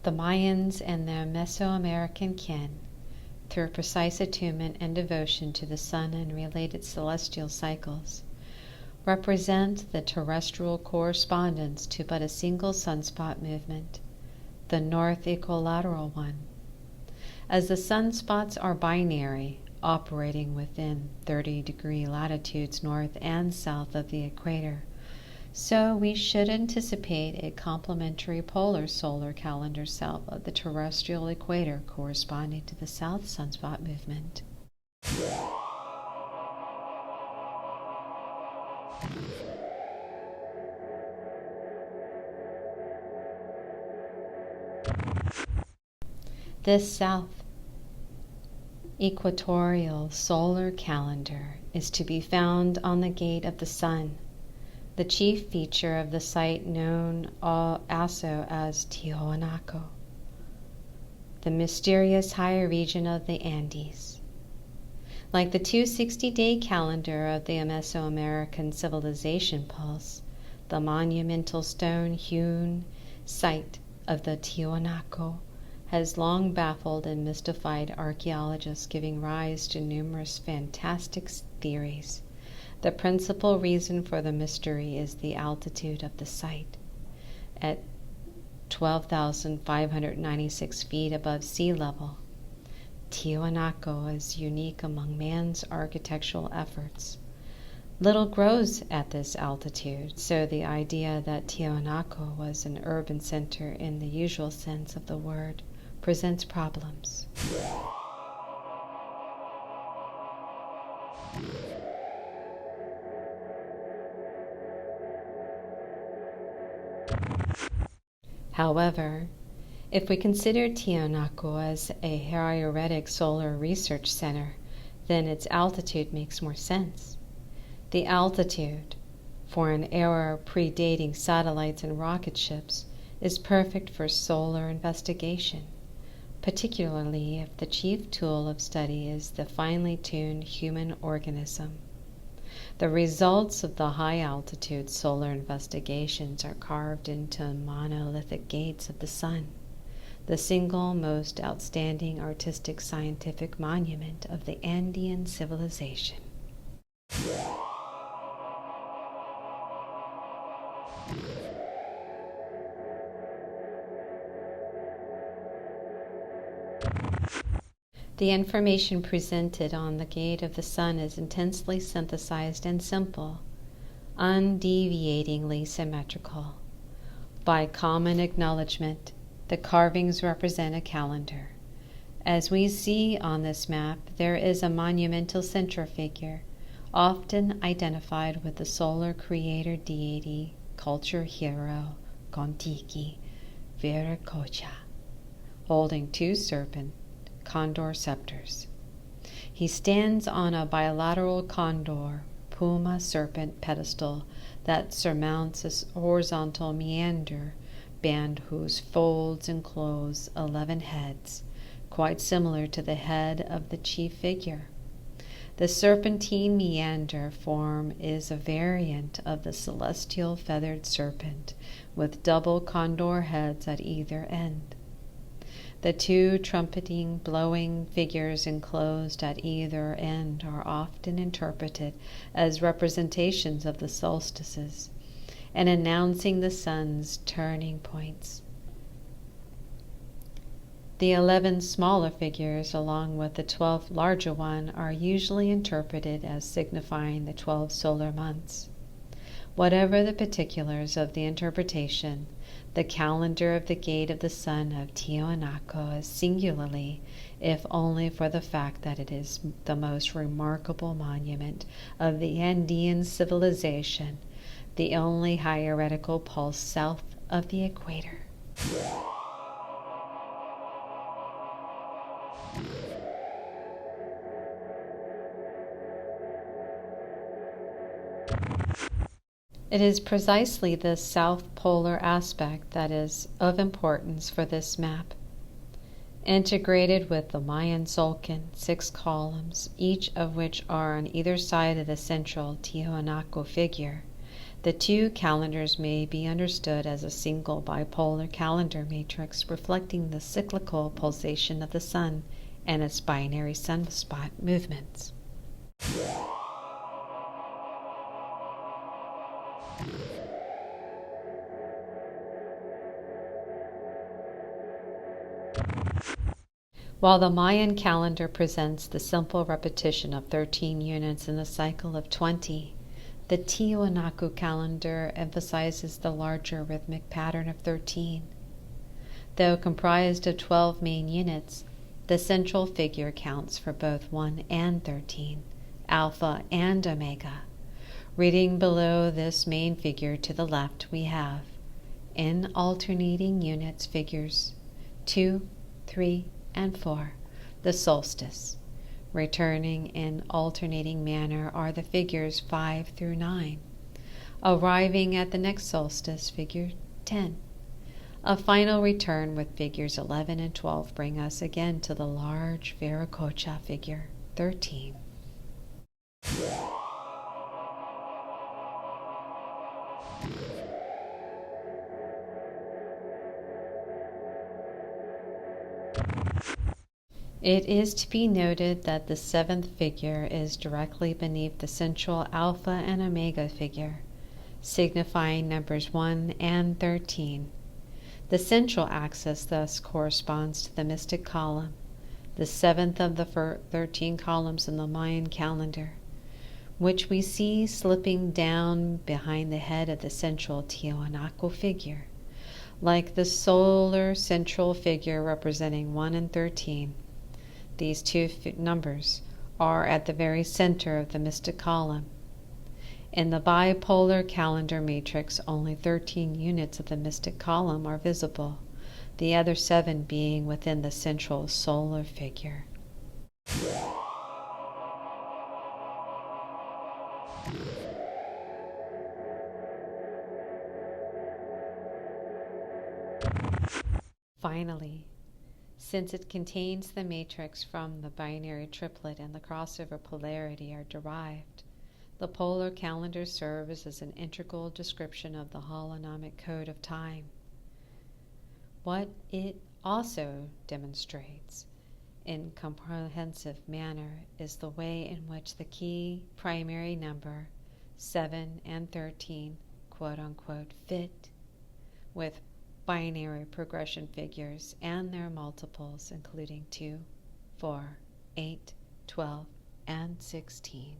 The Mayans and their Mesoamerican kin, through precise attunement and devotion to the sun and related celestial cycles, represent the terrestrial correspondence to but a single sunspot movement, the north equilateral one. As the sunspots are binary, operating within 30-degree latitudes north and south of the equator, so we should anticipate a complementary polar solar calendar south of the terrestrial equator corresponding to the south sunspot movement. This south equatorial solar calendar is to be found on the gate of the sun, the chief feature of the site known also as Tiwanaku, the mysterious higher region of the Andes. Like the 260-day calendar of the Mesoamerican civilization pulse, the monumental stone-hewn site of the Tiwanaku has long baffled and mystified archaeologists, giving rise to numerous fantastic theories. The principal reason for the mystery is the altitude of the site. At 12,596 feet above sea level, Tiwanaku is unique among man's architectural efforts. Little grows at this altitude, so the idea that Tiwanaku was an urban center in the usual sense of the word presents problems. However, if we consider Tiwanaku as a hieratic solar research center, then its altitude makes more sense. The altitude, for an era predating satellites and rocket ships, is perfect for solar investigation, particularly if the chief tool of study is the finely tuned human organism. The results of the high-altitude solar investigations are carved into monolithic gates of the sun, the single most outstanding artistic scientific monument of the Andean civilization. The information presented on the gate of the sun is intensely synthesized and simple, undeviatingly symmetrical. By common acknowledgement, the carvings represent a calendar. As we see on this map, there is a monumental central figure, often identified with the solar creator deity, culture hero, Kontiki, Viracocha, holding two serpent condor scepters. He stands on a bilateral condor puma serpent pedestal that surmounts a horizontal meander band whose folds enclose 11 heads, quite similar to the head of the chief figure. The serpentine meander form is a variant of the celestial feathered serpent, with double condor heads at either end. The two trumpeting, blowing figures enclosed at either end are often interpreted as representations of the solstices and announcing the sun's turning points. The 11 smaller figures, along with the 12 larger one, are usually interpreted as signifying the 12 solar months. Whatever the particulars of the interpretation, the calendar of the Gate of the Sun of Tiwanaku is singularly, if only for the fact that it is the most remarkable monument of the Andean civilization, the only hierarchical pulse south of the equator. It is precisely this south polar aspect that is of importance for this map. Integrated with the Mayan Tzolk'in, 6 columns, each of which are on either side of the central Tiwanaku figure, The two calendars may be understood as a single bipolar calendar matrix reflecting the cyclical pulsation of the sun and its binary sunspot movements. While the Mayan calendar presents the simple repetition of 13 units in a cycle of 20, the Tiwanaku calendar emphasizes the larger rhythmic pattern of 13. Though comprised of 12 main units, the central figure counts for both 1 and 13, alpha and omega. Reading below this main figure to the left, we have, in alternating units, figures 2, 3, and 4, the solstice. Returning in alternating manner are the figures 5 through 9. Arriving at the next solstice, figure 10. A final return with figures 11 and 12 bring us again to the large Viracocha figure 13. It is to be noted that the seventh figure is directly beneath the central alpha and omega figure, signifying numbers 1 and 13. The central axis thus corresponds to the mystic column, the seventh of the 13 columns in the Mayan calendar, which we see slipping down behind the head of the central Tiwanaku figure. Like the solar central figure representing 1 and 13, these two numbers are at the very center of the mystic column. In the bipolar calendar matrix, only 13 units of the mystic column are visible, the other 7 being within the central solar figure. Finally, since it contains the matrix from the binary triplet and the crossover polarity are derived, the polar calendar serves as an integral description of the holonomic code of time. What it also demonstrates in comprehensive manner is the way in which the key primary number 7 and 13 quote-unquote fit with binary progression figures and their multiples, including 2, 4, 8, 12, and 16.